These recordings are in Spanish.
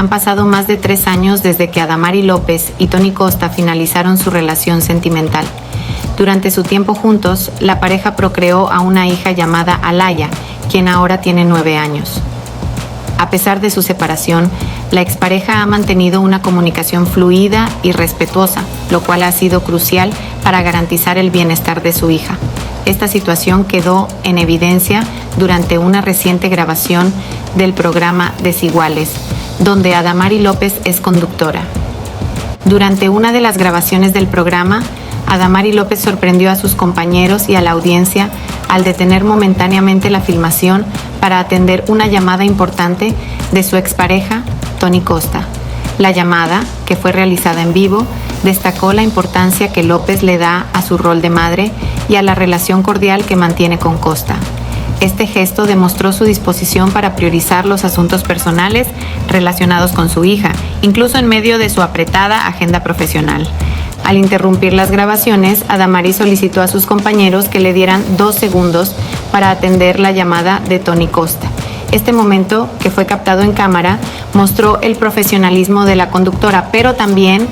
Han pasado más de 3 años desde que Adamari López y Tony Costa finalizaron su relación sentimental. Durante su tiempo juntos, la pareja procreó a una hija llamada Alaya, quien ahora tiene 9 años. A pesar de su separación, la expareja ha mantenido una comunicación fluida y respetuosa, lo cual ha sido crucial para garantizar el bienestar de su hija. Esta situación quedó en evidencia durante una reciente grabación del programa Desiguales, donde Adamari López es conductora. Durante una de las grabaciones del programa, Adamari López sorprendió a sus compañeros y a la audiencia al detener momentáneamente la filmación para atender una llamada importante de su expareja, Tony Costa. La llamada, que fue realizada en vivo, destacó la importancia que López le da a su rol de madre y a la relación cordial que mantiene con Costa. Este gesto demostró su disposición para priorizar los asuntos personales relacionados con su hija, incluso en medio de su apretada agenda profesional. Al interrumpir las grabaciones, Adamari solicitó a sus compañeros que le dieran 2 segundos para atender la llamada de Tony Costa. Este momento, que fue captado en cámara, mostró el profesionalismo de la conductora, pero también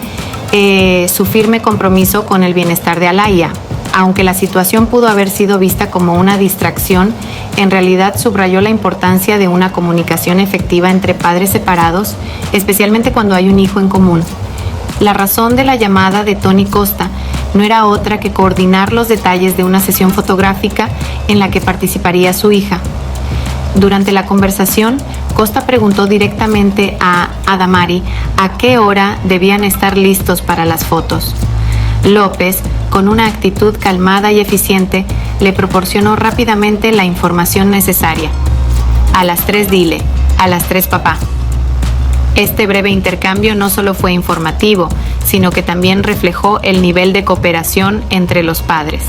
su firme compromiso con el bienestar de Alaya. Aunque la situación pudo haber sido vista como una distracción, en realidad subrayó la importancia de una comunicación efectiva entre padres separados, especialmente cuando hay un hijo en común. La razón de la llamada de Tony Costa no era otra que coordinar los detalles de una sesión fotográfica en la que participaría su hija. Durante la conversación, Costa preguntó directamente a Adamari a qué hora debían estar listos para las fotos. López, con una actitud calmada y eficiente, le proporcionó rápidamente la información necesaria. A las 3 dile, a las 3 papá. Este breve intercambio no solo fue informativo, sino que también reflejó el nivel de cooperación entre los padres.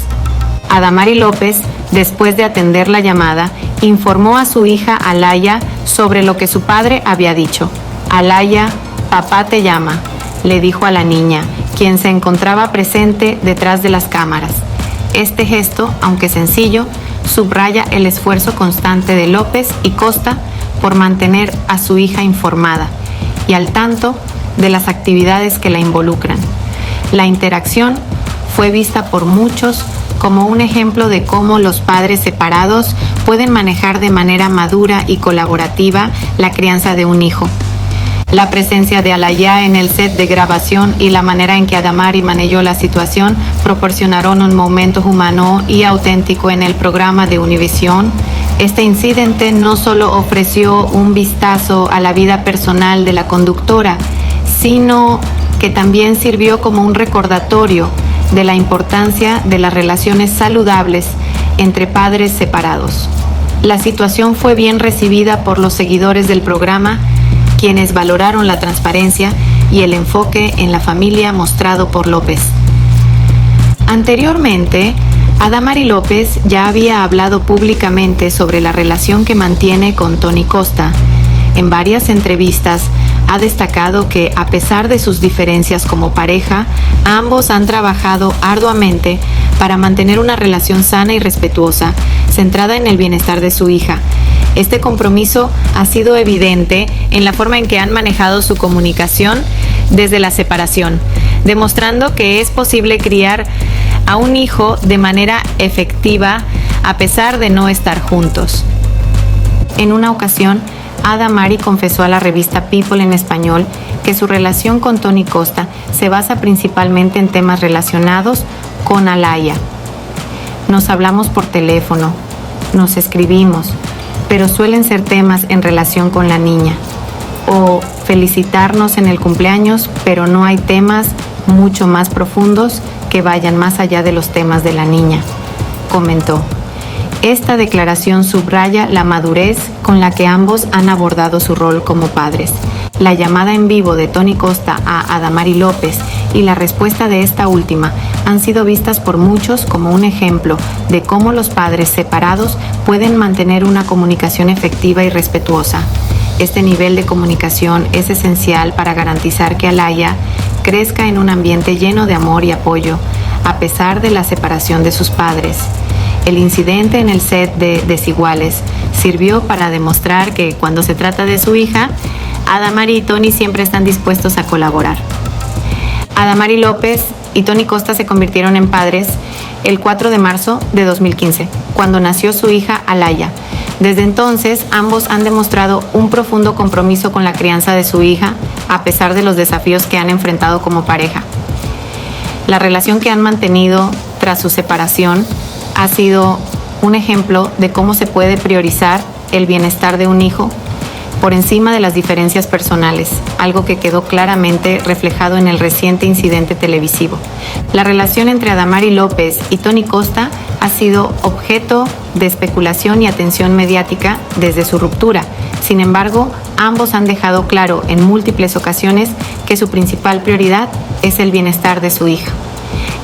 Adamari López, después de atender la llamada, informó a su hija Alaya sobre lo que su padre había dicho. Alaya, papá te llama, le dijo a la niña, quien se encontraba presente detrás de las cámaras. Este gesto, aunque sencillo, subraya el esfuerzo constante de López y Costa por mantener a su hija informada y al tanto de las actividades que la involucran. La interacción fue vista por muchos como un ejemplo de cómo los padres separados pueden manejar de manera madura y colaborativa la crianza de un hijo. La presencia de Alaya en el set de grabación y la manera en que Adamari manejó la situación proporcionaron un momento humano y auténtico en el programa de Univisión. Este incidente no solo ofreció un vistazo a la vida personal de la conductora, sino que también sirvió como un recordatorio de la importancia de las relaciones saludables entre padres separados. La situación fue bien recibida por los seguidores del programa, quienes valoraron la transparencia y el enfoque en la familia mostrado por López. Anteriormente, Adamari López ya había hablado públicamente sobre la relación que mantiene con Tony Costa. En varias entrevistas ha destacado que, a pesar de sus diferencias como pareja, ambos han trabajado arduamente para mantener una relación sana y respetuosa, centrada en el bienestar de su hija. Este compromiso ha sido evidente en la forma en que han manejado su comunicación desde la separación, demostrando que es posible criar a un hijo de manera efectiva a pesar de no estar juntos. En una ocasión, Adamari confesó a la revista People en español que su relación con Tony Costa se basa principalmente en temas relacionados con Alaya. Nos hablamos por teléfono, nos escribimos, pero suelen ser temas en relación con la niña. O felicitarnos en el cumpleaños, pero no hay temas mucho más profundos que vayan más allá de los temas de la niña, comentó. Esta declaración subraya la madurez con la que ambos han abordado su rol como padres. La llamada en vivo de Tony Costa a Adamari López y la respuesta de esta última han sido vistas por muchos como un ejemplo de cómo los padres separados pueden mantener una comunicación efectiva y respetuosa. Este nivel de comunicación es esencial para garantizar que Alaya crezca en un ambiente lleno de amor y apoyo, a pesar de la separación de sus padres. El incidente en el set de Desiguales sirvió para demostrar que cuando se trata de su hija, Adamari y Tony siempre están dispuestos a colaborar. Adamari López y Tony Costa se convirtieron en padres el 4 de marzo de 2015, cuando nació su hija Alaya. Desde entonces, ambos han demostrado un profundo compromiso con la crianza de su hija, a pesar de los desafíos que han enfrentado como pareja. La relación que han mantenido tras su separación ha sido un ejemplo de cómo se puede priorizar el bienestar de un hijo por encima de las diferencias personales, algo que quedó claramente reflejado en el reciente incidente televisivo. La relación entre Adamari López y Tony Costa ha sido objeto de especulación y atención mediática desde su ruptura. Sin embargo, ambos han dejado claro en múltiples ocasiones que su principal prioridad es el bienestar de su hija.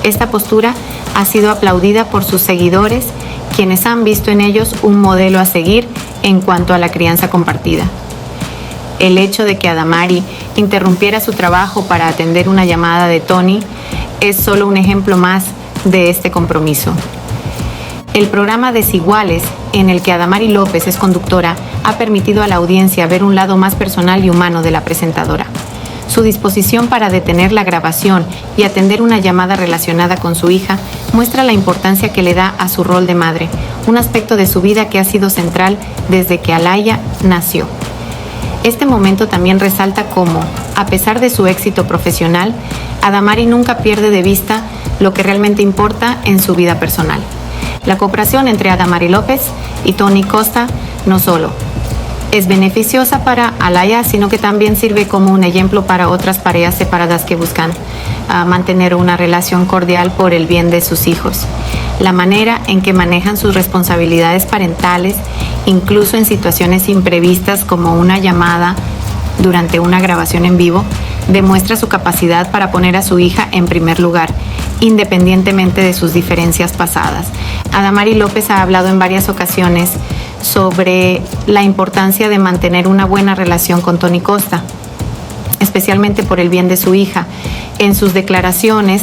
Esta postura ha sido aplaudida por sus seguidores, quienes han visto en ellos un modelo a seguir en cuanto a la crianza compartida. El hecho de que Adamari interrumpiera su trabajo para atender una llamada de Tony es solo un ejemplo más de este compromiso. El programa Desiguales, en el que Adamari López es conductora, ha permitido a la audiencia ver un lado más personal y humano de la presentadora. Su disposición para detener la grabación y atender una llamada relacionada con su hija muestra la importancia que le da a su rol de madre, un aspecto de su vida que ha sido central desde que Alaya nació. Este momento también resalta cómo, a pesar de su éxito profesional, Adamari nunca pierde de vista lo que realmente importa en su vida personal. La cooperación entre Adamari López y Tony Costa no solo es beneficiosa para Alaya, sino que también sirve como un ejemplo para otras parejas separadas que buscan mantener una relación cordial por el bien de sus hijos. La manera en que manejan sus responsabilidades parentales, incluso en situaciones imprevistas como una llamada durante una grabación en vivo, demuestra su capacidad para poner a su hija en primer lugar, independientemente de sus diferencias pasadas. Adamari López ha hablado en varias ocasiones sobre la importancia de mantener una buena relación con Tony Costa, especialmente por el bien de su hija. En sus declaraciones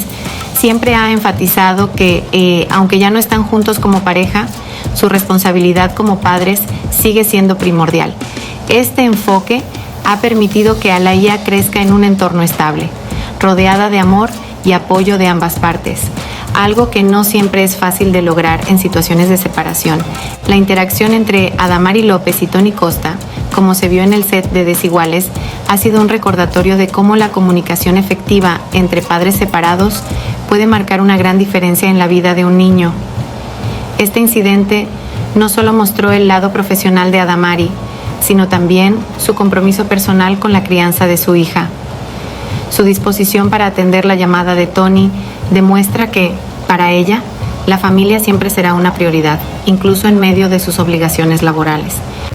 siempre ha enfatizado que, aunque ya no están juntos como pareja, su responsabilidad como padres sigue siendo primordial. Este enfoque ha permitido que Alaya crezca en un entorno estable, rodeada de amor y apoyo de ambas partes, algo que no siempre es fácil de lograr en situaciones de separación. La interacción entre Adamari López y Tony Costa, como se vio en el set de Desiguales, ha sido un recordatorio de cómo la comunicación efectiva entre padres separados puede marcar una gran diferencia en la vida de un niño. Este incidente no solo mostró el lado profesional de Adamari, sino también su compromiso personal con la crianza de su hija. Su disposición para atender la llamada de Tony demuestra que, para ella, la familia siempre será una prioridad, incluso en medio de sus obligaciones laborales.